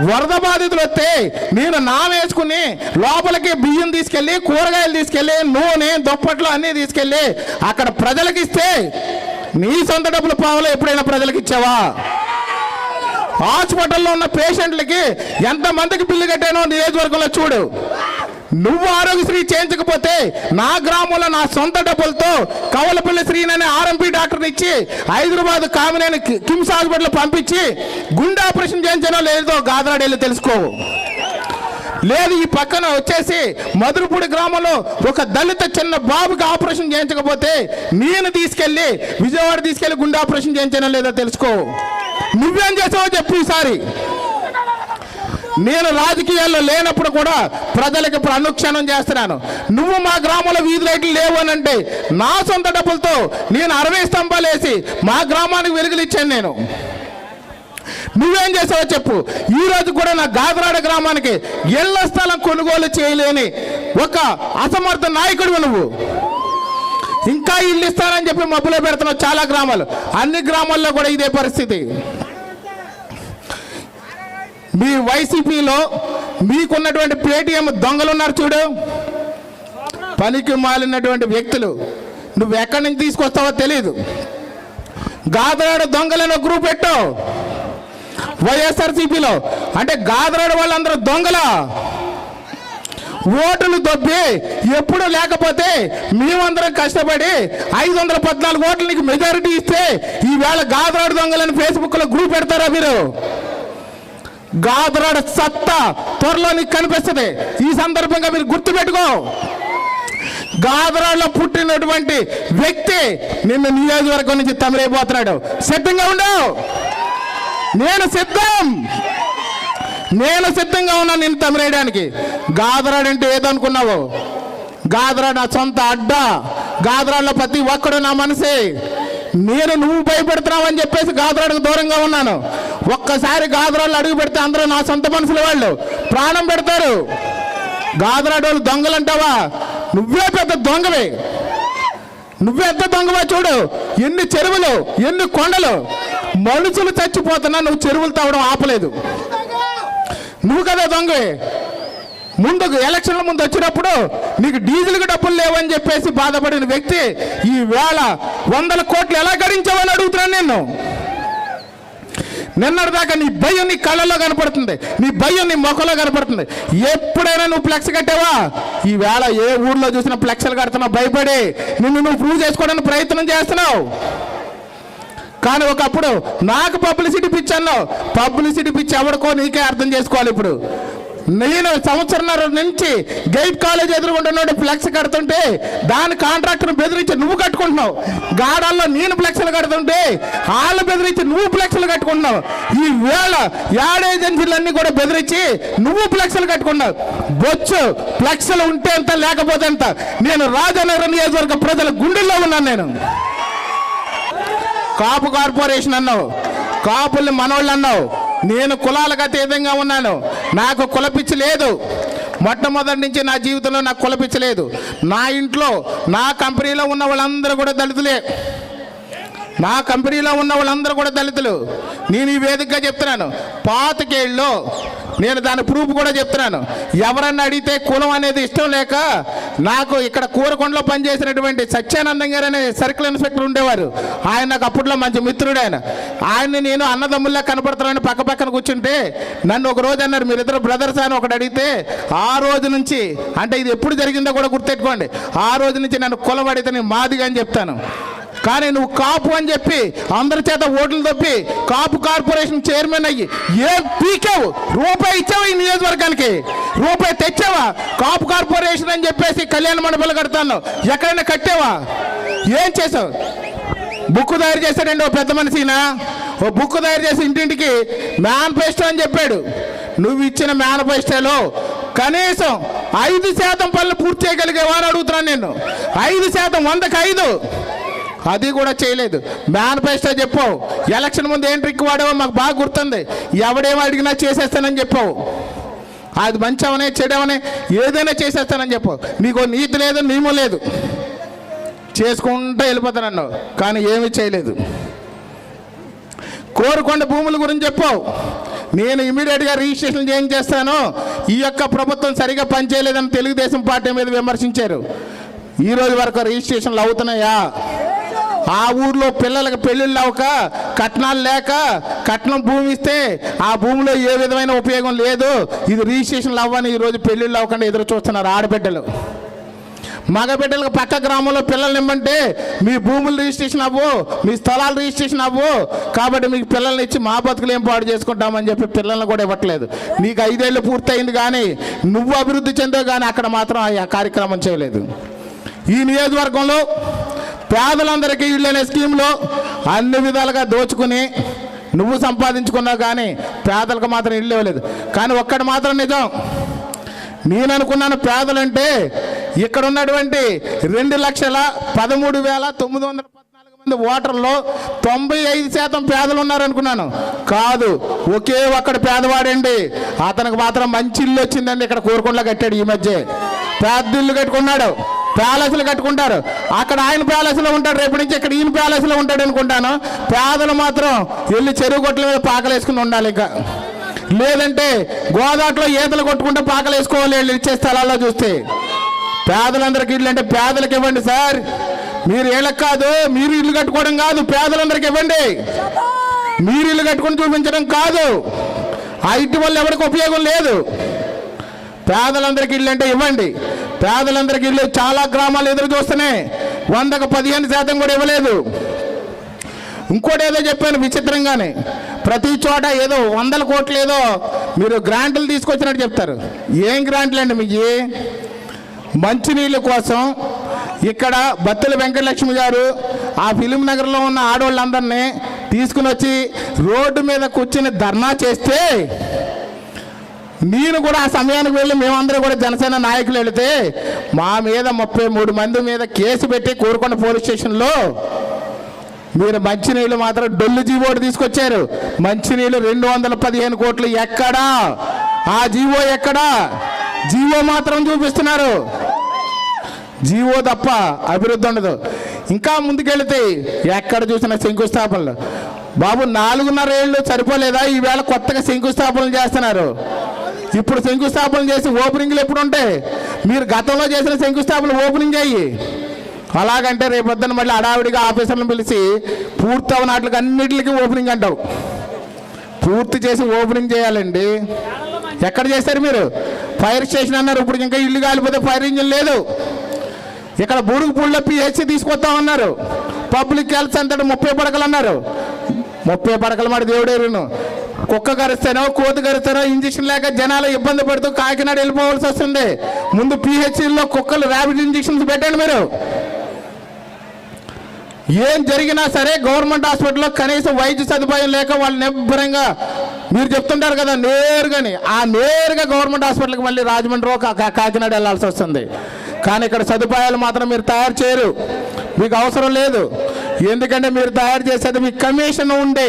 వరద బాధితులు వస్తే నేను వేసుకుని లోపలికి బియ్యం తీసుకెళ్ళి, కూరగాయలు తీసుకెళ్ళి, నూనె, దుప్పట్లు అన్నీ తీసుకెళ్ళి అక్కడ ప్రజలకు ఇస్తే నీ సొంత డబ్బులు పావులో ఎప్పుడైనా ప్రజలకు ఇచ్చావా? హాస్పిటల్లో ఉన్న పేషెంట్లకి ఎంతమందికి బిల్లు కట్టానో నియోజకవర్గంలో చూడు. నువ్వు ఆరోగ్యశ్రీ చేయించకపోతే నా గ్రామంలో నా సొంత డబ్బులతో కవలపల్లి శ్రీనని ఆర్ఎంపీ డాక్టర్ని ఇచ్చి హైదరాబాద్ కామినేని కిమ్స్ హాస్పిటల్ పంపించి గుండె ఆపరేషన్ చేయించానో లేదో గాదరాడేళ్ళు తెలుసుకో. లేదు ఈ పక్కన వచ్చేసి మధురపూడి గ్రామంలో ఒక దళిత చిన్న బాబుకి ఆపరేషన్ చేయించకపోతే నేను తీసుకెళ్ళి విజయవాడ తీసుకెళ్ళి గుండె ఆపరేషన్ చేయించానో లేదో తెలుసుకో. నువ్వేం చేసావో చెప్పు ఈసారి. నేను రాజకీయాల్లో లేనప్పుడు కూడా ప్రజలకు ఇప్పుడు అనుక్షణం చేస్తున్నాను. నువ్వు మా గ్రామంలో వీధి లైట్లు లేవు అని అంటే నా సొంత డబ్బులతో నేను 60 స్తంభాలు వేసి మా గ్రామానికి వెలుగులు ఇచ్చాను నేను. నువ్వేం చేసావో చెప్పు. ఈ రోజు కూడా నా గాదరాడ గ్రామానికి ఇళ్ల స్థలం కొనుగోలు చేయలేని ఒక అసమర్థ నాయకుడు నువ్వు. ఇంకా ఇల్లు ఇస్తానని చెప్పి మబ్బులో పెడుతున్నావు చాలా గ్రామాలు. అన్ని గ్రామాల్లో కూడా ఇదే పరిస్థితి. మీ వైసీపీలో మీకున్నటువంటి పేటీఎం దొంగలు ఉన్నారు చూడు, పనికి మాలినటువంటి వ్యక్తులు. నువ్వు ఎక్కడి నుంచి తీసుకొస్తావో తెలియదు. గాదరాడ దొంగలను గ్రూప్ పెట్టావు వైఎస్ఆర్సీపీలో. అంటే గాదరాడ వాళ్ళందరూ దొంగలా? ఓటులు దొబ్బి ఎప్పుడు లేకపోతే మేమందరం కష్టపడి 514 ఓట్లు నీకు మెజారిటీ ఇస్తే ఈవేళ గాదరాడ దొంగలను ఫేస్బుక్లో గ్రూప్ పెడతారా మీరు? గాదరాడ సత్తా త్వరలో నీకు కనిపిస్తుంది. ఈ సందర్భంగా మీరు గుర్తుపెట్టుకో. గాదరాడలో పుట్టినటువంటి వ్యక్తి నిన్ను నియోజకవర్గం నుంచి తమిరైపోతున్నాడు. సిద్ధంగా ఉండవు. నేను సిద్ధంగా ఉన్నాను నిన్ను తమిరేయడానికి. గాదరాడంటే ఏదనుకున్నావు? గాదరాడ నా సొంత అడ్డ. గాదరాడలో ప్రతి ఒక్కడు నా మనసే. నువ్వు భయపెడుతున్నావని చెప్పేసి గాదరాడకు దూరంగా ఉన్నాను. ఒక్కసారి గాదరాళ్ళు అడుగు పెడితే అందరూ నా సొంత మనుషుల వాళ్ళు ప్రాణం పెడతారు. గాదరాడు వాళ్ళు దొంగలు అంటావా? నువ్వే పెద్ద దొంగవే. నువ్వే ఎంత దొంగవా చూడు. ఎన్ని చెరువులు, ఎన్ని కొండలు, మనుషులు చచ్చిపోతున్నా నువ్వు చెరువులు తవ్వడం ఆపలేదు. నువ్వు కదా దొంగవే. ముందుకు ఎలక్షన్ల ముందు వచ్చినప్పుడు నీకు డీజిల్కి డబ్బులు లేవని చెప్పేసి బాధపడిన వ్యక్తి ఈ వేళ 100 కోట్లు ఎలా గడించావని అడుగుతున్నాను నేను. నిన్నటిదాకా నీ భయం నీ కళ్ళల్లో కనపడుతుంది, నీ భయం నీ మొక్కలో కనపడుతుంది. ఎప్పుడైనా నువ్వు ఫ్లెక్స్ కట్టావా? ఈ వేళ ఏ ఊర్లో చూసినా ఫ్లెక్స్లు కడుతున్నావు భయపడి. నువ్వు ప్రూవ్ చేసుకోవడానికి ప్రయత్నం చేస్తున్నావు. కానీ ఒకప్పుడు నాకు పబ్లిసిటీ పిచ్చాను. పబ్లిసిటీ పిచ్చి ఎవరికో నీకే అర్థం చేసుకోవాలి. ఇప్పుడు నేను సంవత్సరంన్నర నుంచి గైడ్ కాలేజ్ ఎదురుకుంటున్నాడు ఫ్లెక్స్ కడుతుంటే దాని కాంట్రాక్టర్ని బెదిరించి నువ్వు కట్టుకుంటున్నావు. గాడాల్లో నేను ఫ్లెక్స్లు కడుతుంటే వాళ్ళు బెదిరించి నువ్వు ఫ్లెక్స్లు కట్టుకుంటున్నావు. ఈ వేళ యాడ్ ఏజెన్సీలన్నీ కూడా బెదిరించి నువ్వు ఫ్లెక్స్లు కట్టుకున్నావు. బొచ్చు ఫ్లెక్స్లు ఉంటే ఎంత లేకపోతే ఎంత. నేను రాజనగరం నియోజకవర్గ ప్రజల గుండెల్లో ఉన్నాను. నేను కాపు కార్పొరేషన్ అన్నావు, కాపుల్ని మనోళ్ళు అన్నావు. నేను కులాలకు అతీతంగా ఉన్నాను. నాకు కులపిచ్చి లేదు. మొట్టమొదటి నుంచి నా జీవితంలో నాకు కులపిచ్చి లేదు. నా ఇంట్లో నా కంపెనీలో ఉన్న వాళ్ళందరూ కూడా దళితులే. నా కంపెనీలో ఉన్న వాళ్ళందరూ కూడా దళితులు. నేను ఈ వేదికగా చెప్తున్నాను. 25 ఏళ్ళలో నేను దాని ప్రూఫ్ కూడా చెప్తున్నాను. ఎవరన్నా అడిగితే కులం అనేది ఇష్టం లేక నాకు ఇక్కడ కూరకొండలో పనిచేసినటువంటి సత్యానందం గారు అనే సర్కిల్ ఇన్స్పెక్టర్ ఉండేవారు. ఆయన నాకు అప్పట్లో మంచి మిత్రుడు. ఆయన్ని నేను అన్నదమ్ముల్లా కనపడుతున్నాను. పక్క పక్కన కూర్చుంటే నన్ను ఒక రోజు అన్నారు, మీరిద్దరు బ్రదర్స్ అని ఒకటి అడిగితే ఆ రోజు నుంచి, అంటే ఇది ఎప్పుడు జరిగిందో కూడా గుర్తెట్టుకోండి, ఆ రోజు నుంచి నన్ను కులం అడిగితే నేను మాదిగా అని చెప్తాను. కానీ నువ్వు కాపు అని చెప్పి అందరి చేత ఓట్లు తప్పి కాపు కార్పొరేషన్ చైర్మన్ అయ్యి ఏం పీకావు? రూపాయి ఇచ్చావా ఈ నియోజకవర్గానికి? రూపాయి తెచ్చావా? కాపు కార్పొరేషన్ అని చెప్పేసి కళ్యాణ మండపాలు కడతాను, ఎక్కడైనా కట్టావా? ఏం చేసావు? బుక్ తయారు చేశాడండి ఓ పెద్ద మనిషినా. ఓ బుక్ తయారు చేసి ఇంటింటికి మేనిఫెస్టో అని చెప్పాడు. నువ్వు ఇచ్చిన మేనిఫెస్టోలో కనీసం 5% పనులు పూర్తి చేయగలిగేవారు అడుగుతున్నాను నేను. 5%, 100కి 5. అది కూడా చేయలేదు. మేనిఫెస్టో చెప్పావు. ఎలక్షన్ ముందు ఏం ట్రిక్ వాడావో మాకు బాగా గుర్తుంది. ఎవడేమో అడిగినా చేసేస్తానని చెప్పావు. అది మంచవనే చెడవనే ఏదైనా చేసేస్తానని చెప్పావు. నీకు నీతి లేదు, నియమం లేదు, చేసుకుంటూ వెళ్ళిపోతానన్నావు. కానీ ఏమీ చేయలేదు. కోరుకొండ భూముల గురించి చెప్పావు. నేను ఇమీడియట్గా రిజిస్ట్రేషన్ చేయించేస్తాను, ఈ యొక్క ప్రభుత్వం సరిగా పనిచేయలేదని తెలుగుదేశం పార్టీ మీద విమర్శించారు. ఈరోజు వరకు రిజిస్ట్రేషన్లు అవుతున్నాయా? ఆ ఊర్లో పిల్లలకు పెళ్ళిళ్ళు అవ్వక, కట్నాలు లేక, కట్నం భూమి ఇస్తే ఆ భూమిలో ఏ విధమైన ఉపయోగం లేదు, ఇది రిజిస్ట్రేషన్లు అవ్వని ఈరోజు పెళ్ళిళ్ళు అవ్వకుండా ఎదురు చూస్తున్నారు ఆడబిడ్డలు. మగబిడ్డలకు పక్క గ్రామంలో పిల్లల్ని ఇమ్మంటే మీ భూములు రిజిస్ట్రేషన్ అవ్వు, మీ స్థలాలు రిజిస్ట్రేషన్ అవ్వు, కాబట్టి మీకు పిల్లల్ని ఇచ్చి మా బతుకులు ఏం పాడు చేసుకుంటామని చెప్పి పిల్లల్ని కూడా ఇవ్వట్లేదు. నీకు 5 ఏళ్ళు పూర్తయింది కానీ నువ్వు అభివృద్ధి చెందావు, కానీ అక్కడ మాత్రం ఆ కార్యక్రమం చేయలేదు. ఈ నియోజకవర్గంలో పేదలందరికీ ఇళ్ళు అనే స్కీమ్లో అన్ని విధాలుగా దోచుకుని నువ్వు సంపాదించుకున్నావు, కానీ పేదలకు మాత్రం ఇల్లు ఇవ్వలేదు. కానీ ఒక్కటి మాత్రం నిజం, నేను అనుకున్నాను పేదలంటే ఇక్కడ ఉన్నటువంటి 2,13,914 మంది ఓటర్లో 95% పేదలు ఉన్నారనుకున్నాను. కాదు, ఒకే ఒక్కడు పేదవాడండి. అతనికి మాత్రం మంచి ఇల్లు వచ్చిందండి. ఇక్కడ కోరుకొండలో కట్టాడు. ఈ మధ్య పెద్ద ఇల్లు కట్టుకున్నాడు. ప్యాలెస్లు కట్టుకుంటారు. అక్కడ ఆయన ప్యాలెస్లో ఉంటాడు, రేపు నుంచి ఇక్కడ ఈయన ప్యాలెస్లో ఉంటాడు అనుకుంటాను. పేదలు మాత్రం వెళ్ళి చెరువు గొట్ల మీద పాకలేసుకుని ఉండాలి. ఇంకా లేదంటే గోదాట్లో ఈతలు కొట్టుకుంటే పాకలు వేసుకోవాలి వీళ్ళు ఇచ్చే స్థలాల్లో చూస్తే. పేదలందరికీ ఇల్లు అంటే పేదలకు ఇవ్వండి సార్. మీరు వీళ్ళకి కాదు, మీరు ఇల్లు కట్టుకోవడం కాదు, పేదలందరికీ ఇవ్వండి. మీరు ఇల్లు కట్టుకుని చూపించడం కాదు. ఆ ఇంటి వల్ల ఎవరికి ఉపయోగం లేదు. పేదలందరికీ ఇల్లు అంటే ఇవ్వండి. పేదలందరికీ ఇల్లు చాలా గ్రామాలు ఎదురు చూస్తున్నాయి. 100కు 15% కూడా ఇవ్వలేదు. ఇంకోటి ఏదో చెప్పాను విచిత్రంగానే, ప్రతి చోట ఏదో 100 కోట్లు ఏదో మీరు గ్రాంట్లు తీసుకొచ్చినట్టు చెప్తారు. ఏం గ్రాంట్లు అండి మీకు? మంచినీళ్ళ కోసం ఇక్కడ బత్తుల వెంకటలక్ష్మి గారు ఆ ఫిలిం నగర్లో ఉన్న ఆడవాళ్ళందరినీ తీసుకుని వచ్చి రోడ్డు మీద కూర్చుని ధర్నా చేస్తే, నేను కూడా ఆ సమయానికి వెళ్ళి మేమందరం కూడా జనసేన నాయకులు వెళితే మా మీద 33 మంది మీద కేసు పెట్టి కోరుకొండ పోలీస్ స్టేషన్లో మీరు మంచినీళ్ళు మాత్రం డొల్లు జీవోడు తీసుకొచ్చారు. మంచినీళ్ళు 215 కోట్లు ఎక్కడా? ఆ జీవో ఎక్కడా? జీవో మాత్రం చూపిస్తున్నారు. జీవో తప్ప అభివృద్ధి ఉండదు. ఇంకా ముందుకెళ్తే ఎక్కడ చూసిన శంకుస్థాపనలు. బాబు 4.5 ఏళ్ళు సరిపోలేదా? ఈవేళ కొత్తగా శంకుస్థాపనలు చేస్తున్నారు. ఇప్పుడు శంకుస్థాపనలు చేసి ఓపెనింగ్లు ఎప్పుడు ఉంటాయి? మీరు గతంలో చేసిన శంకుస్థాపనలు ఓపెనింగ్ అయ్యి అలాగంటే రేపొద్దున మళ్ళీ అడావిడిగా ఆఫీసర్లను పిలిచి పూర్తి అవనాట్లకి అన్నిటికీ ఓపెనింగ్ అంటావు. పూర్తి చేసి ఓపెనింగ్ చేయాలండి. ఎక్కడ చేశారు మీరు? ఫైర్ స్టేషన్ అన్నారు. ఇప్పుడు ఇంకా ఇల్లు కాలిపోతే ఫైర్ ఇంజిన్ లేదు. ఇక్కడ బూరుగుపూడిలో PHC తీసుకొస్తామన్నారు. పబ్లిక్ హెల్త్ సెంటర్ 30 పడకలు అన్నారు. 30 పడకలు మాట దేవుడేరును. కుక్క కరుస్తానో కోతి కరుస్తానో ఇంజక్షన్ లేక జనాలు ఇబ్బంది పడుతూ కాకినాడ వెళ్ళిపోవాల్సి వస్తుంది. ముందు PHCలో కుక్కలు ర్యాబిడ్ ఇంజక్షన్స్ పెట్టండి. మీరు ఏం జరిగినా సరే గవర్నమెంట్ హాస్పిటల్లో కనీసం వైద్య సదుపాయం లేక వాళ్ళు నిబ్బరంగా మీరు చెప్తుంటారు కదా నేరుగాని, ఆ నేరుగా గవర్నమెంట్ హాస్పిటల్కి మళ్ళీ రాజమండ్రి కాకినాడ వెళ్ళాల్సి వస్తుంది. కానీ ఇక్కడ సదుపాయాలు మాత్రం మీరు తయారు చేయరు. మీకు అవసరం లేదు. ఎందుకంటే మీరు తయారు చేసేది మీకు కమిషన్ ఉండే,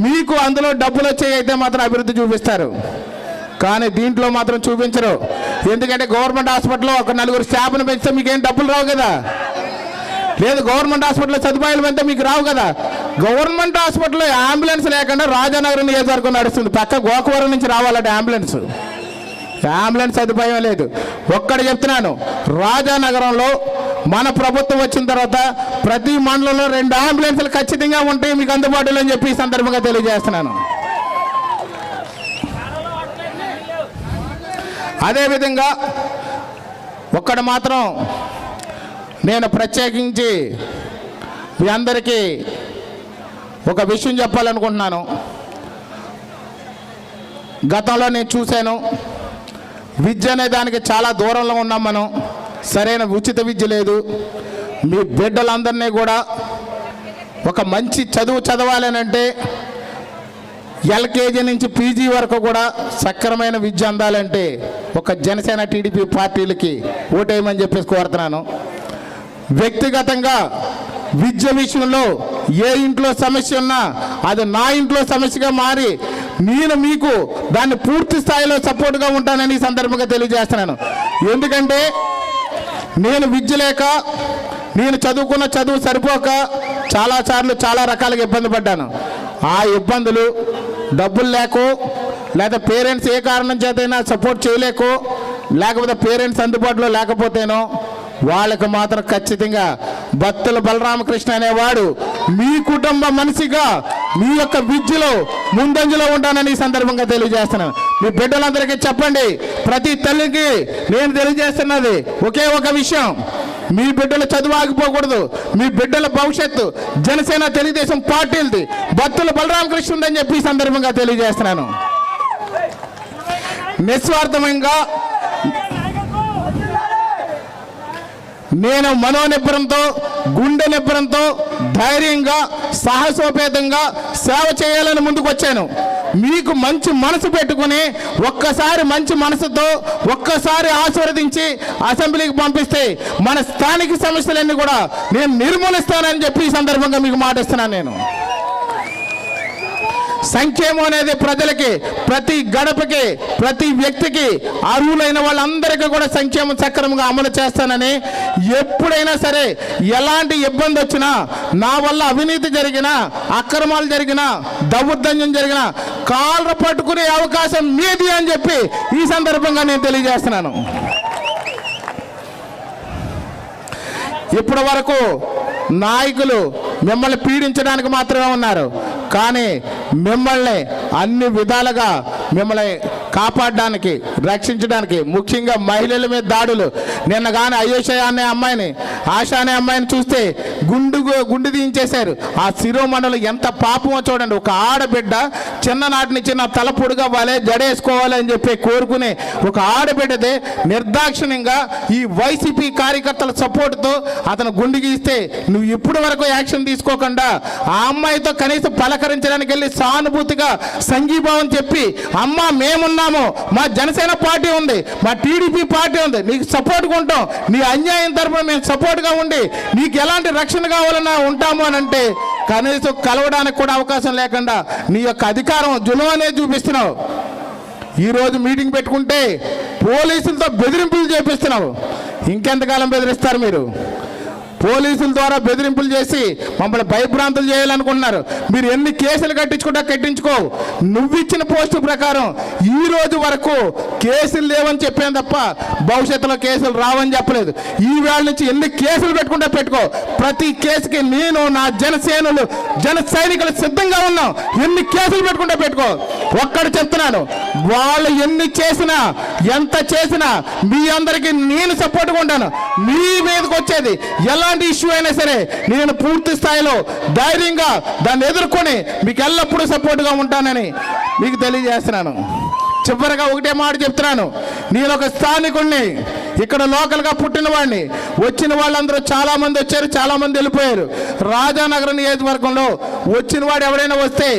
మీకు అందులో డబ్బులు వచ్చాయి అయితే మాత్రం అభివృద్ధి చూపిస్తారు. కానీ దీంట్లో మాత్రం చూపించరు. ఎందుకంటే గవర్నమెంట్ హాస్పిటల్లో ఒక 4 స్టాఫ్ను పెంచితే మీకేం డబ్బులు రావు కదా. లేదు, గవర్నమెంట్ హాస్పిటల్లో సదుపాయాలు పెడితే మీకు రావు కదా. గవర్నమెంట్ హాస్పిటల్లో అంబులెన్స్ లేకుండా రాజానగరం నియోజకవర్గం నడుస్తుంది. పక్క గోకవరం నుంచి రావాలంటే అంబులెన్స్ సదుపాయం లేదు. ఒక్కటి చెప్తున్నాను, రాజానగరంలో మన ప్రభుత్వం వచ్చిన తర్వాత ప్రతి మండలంలో 2 అంబులెన్స్లు ఖచ్చితంగా ఉంటాయి మీకు అందుబాటులో అని చెప్పి ఈ సందర్భంగా తెలియజేస్తున్నాను. అదేవిధంగా ఒక్కడు మాత్రం నేను ప్రత్యేకించి మీ అందరికీ ఒక విషయం చెప్పాలనుకుంటున్నాను. గతంలో నేను చూశాను, విద్య అనే దానికి చాలా దూరంలో ఉన్నాం మనం. సరైన ఉచిత విద్య లేదు. మీ బిడ్డలందరినీ కూడా ఒక మంచి చదువు చదవాలనంటే ఎల్కేజీ నుంచి పీజీ వరకు కూడా సక్రమైన విద్య అందాలంటే ఒక జనసేన టీడీపీ పార్టీలకి ఓటేయమని చెప్పేసి కోరుతున్నాను. వ్యక్తిగతంగా విద్య విషయంలో ఏ ఇంట్లో సమస్య ఉన్నా అది నా ఇంట్లో సమస్యగా మారి నేను మీకు దాన్ని పూర్తి స్థాయిలో సపోర్ట్గా ఉంటానని ఈ సందర్భంగా తెలియజేస్తున్నాను. ఎందుకంటే నేను విద్య లేక, నేను చదువుకున్న చదువు సరిపోక చాలాసార్లు చాలా రకాలుగా ఇబ్బంది పడ్డాను. ఆ ఇబ్బందులు డబ్బులు లేకో, లేదా పేరెంట్స్ ఏ కారణం చేతైనా సపోర్ట్ చేయలేకో, లేకపోతే పేరెంట్స్ అందుబాటులో లేకపోతేనో వాళ్ళకు మాత్రం ఖచ్చితంగా బత్తుల బలరామకృష్ణ అనేవాడు మీ కుటుంబ మనిషిగా మీ యొక్క విద్యలో ముందంజలో ఉంటానని ఈ సందర్భంగా తెలియజేస్తున్నాను. మీ బిడ్డలందరికీ చెప్పండి. ప్రతి తల్లికి నేను తెలియజేస్తున్నది ఒకే ఒక విషయం, మీ బిడ్డల చదువు ఆగిపోకూడదు. మీ బిడ్డల భవిష్యత్తు జనసేన తెలుగుదేశం పార్టీలది, బత్తుల బలరామకృష్ణ ఉందని చెప్పి ఈ సందర్భంగా తెలియజేస్తున్నాను. నిస్వార్థంగా నేను మనోనిబ్బరంతో, గుండె నిబ్బరంతో, ధైర్యంగా, సాహసోపేతంగా సేవ చేయాలని ముందుకు వచ్చాను. మీకు మంచి మనసు పెట్టుకుని ఒక్కసారి మంచి మనసుతో ఒక్కసారి ఆశీర్వదించి అసెంబ్లీకి పంపిస్తే మన స్థానిక సమస్యలన్నీ కూడా నేను నిర్మూలిస్తానని చెప్పి ఈ సందర్భంగా మీకు మాటిస్తున్నాను. నేను సంక్షేమం అనేది ప్రజలకి, ప్రతి గడపకి, ప్రతి వ్యక్తికి, అర్హులైన వాళ్ళందరికీ కూడా సంక్షేమం సక్రమంగా అమలు చేస్తానని, ఎప్పుడైనా సరే ఎలాంటి ఇబ్బంది వచ్చినా, నా వల్ల అవినీతి జరిగినా, అక్రమాలు జరిగినా, దౌర్జన్యం జరిగినా కాళ్ళ పట్టుకునే అవకాశం మీది అని చెప్పి ఈ సందర్భంగా నేను తెలియజేస్తున్నాను. ఇప్పటి వరకు నాయకులు మిమ్మల్ని పీడించడానికి మాత్రమే ఉన్నారు, కానీ మిమ్మల్ని అన్ని విధాలుగా మిమ్మల్ని కాపాడడానికి, రక్షించడానికి, ముఖ్యంగా మహిళల మీద దాడులు. నిన్న కానీ అయోష అనే అమ్మాయిని, ఆశ అనే అమ్మాయిని చూస్తే గుండు దించేశారు. ఆ శిరోమణులు ఎంత పాపమో చూడండి. ఒక ఆడబిడ్డ చిన్ననాటి నుంచి నా తల పొడుగవ్వాలి, జడేసుకోవాలి అని చెప్పి కోరుకునే ఒక ఆడబిడ్డదే నిర్దాక్షిణ్యంగా ఈ వైసీపీ కార్యకర్తల సపోర్టుతో అతను గుండు గీస్తే నువ్వు ఇప్పటి వరకు యాక్షన్ తీసుకోకుండా ఆ అమ్మాయితో కనీసం పలకరించడానికి వెళ్ళి సానుభూతిగా సంఘీభావం చెప్పి, అమ్మ మేమున్నాము, మా జనసేన పార్టీ ఉంది, మా టీడీపీ పార్టీ ఉంది, నీకు సపోర్ట్గా ఉంటాం, నీ అన్యాయం తరపున మేము సపోర్ట్గా ఉండి నీకు ఎలాంటి రక్షణ కావాలన్నా ఉంటాము అని అంటే కనీసం కలవడానికి కూడా అవకాశం లేకుండా నీ యొక్క అధికారం జులుం అనేది చూపిస్తున్నావు. ఈరోజు మీటింగ్ పెట్టుకుంటే పోలీసులతో బెదిరింపులు చేపిస్తున్నావు. ఇంకెంతకాలం బెదిరిస్తారు మీరు? పోలీసుల ద్వారా బెదిరింపులు చేసి మమ్మల్ని భయభ్రాంతులు చేయాలనుకుంటున్నారు. మీరు ఎన్ని కేసులు కట్టించుకో, నువ్వు ఇచ్చిన పోస్టు ప్రకారం ఈ రోజు వరకు కేసులు లేవని చెప్పాను తప్ప భవిష్యత్తులో కేసులు రావని చెప్పలేదు. ఈ వేళ నుంచి ఎన్ని కేసులు పెట్టుకో, ప్రతి కేసుకి నేను, నా జనసేనులు, జన సైనికులు సిద్ధంగా ఉన్నాం. ఎన్ని కేసులు పెట్టుకో. ఒక్కడు చెప్తున్నాను, వాళ్ళు ఎన్ని చేసినా, ఎంత చేసినా మీ అందరికీ నేను సపోర్ట్గా ఉంటాను. మీ మీదకి వచ్చేది ఎలాంటి ఇష్యూ అయినా సరే నేను పూర్తి స్థాయిలో ధైర్యంగా దాన్ని ఎదుర్కొని మీకు ఎల్లప్పుడూ సపోర్ట్గా ఉంటానని మీకు తెలియజేస్తున్నాను. చివరిగా ఒకటే మాట చెప్తున్నాను, నేను ఒక స్థానికుడిని, ఇక్కడ లోకల్గా పుట్టిన వాడిని. వచ్చిన వాళ్ళందరూ చాలామంది వచ్చారు, చాలామంది వెళ్ళిపోయారు. రాజానగరం నియోజకవర్గంలో వచ్చిన వాడు ఎవరైనా వస్తే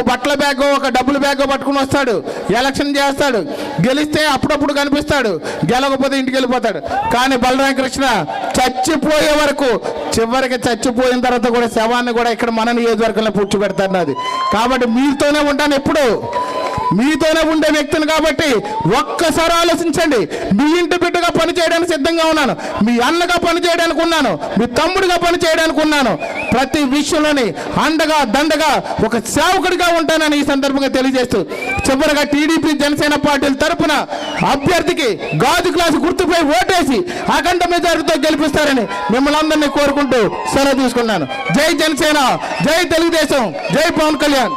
బట్టల బ్యాగో, ఒక డబ్బుల బ్యాగో పట్టుకుని వస్తాడు, ఎలక్షన్ చేస్తాడు, గెలిస్తే అప్పుడప్పుడు కనిపిస్తాడు, గెలవకపోతే ఇంటికి వెళ్ళిపోతాడు. కానీ బలరామకృష్ణ చచ్చిపోయే వరకు, చివరికి చచ్చిపోయిన తర్వాత కూడా శవాన్ని కూడా ఇక్కడ మన నియోజకవర్గంలో పూడ్చిపెడతాడు. అది కాబట్టి మీతోనే ఉంటాను, ఎప్పుడు మీతోనే ఉండే వ్యక్తిని. కాబట్టి ఒక్కసారి ఆలోచించండి. మీ ఇంటి బిడ్డగా పనిచేయడానికి సిద్ధంగా ఉన్నాను, మీ అన్నగా పనిచేయడానికి ఉన్నాను, మీ తమ్ముడిగా పనిచేయడానికి ఉన్నాను. ప్రతి విషయంలోని అండగా దండగా ఒక సేవకుడిగా ఉంటానని ఈ సందర్భంగా తెలియజేస్తూ, చివరిగా టీడీపీ జనసేన పార్టీల తరపున అభ్యర్థికి గాజు గ్లాసు గుర్తుపై ఓటేసి అఖండ మెజారిటీతో గెలిపిస్తారని మిమ్మల్ని అందరినీ కోరుకుంటూ సెలవు తీసుకున్నాను. జై జనసేన, జై తెలుగుదేశం, జై పవన్ కళ్యాణ్.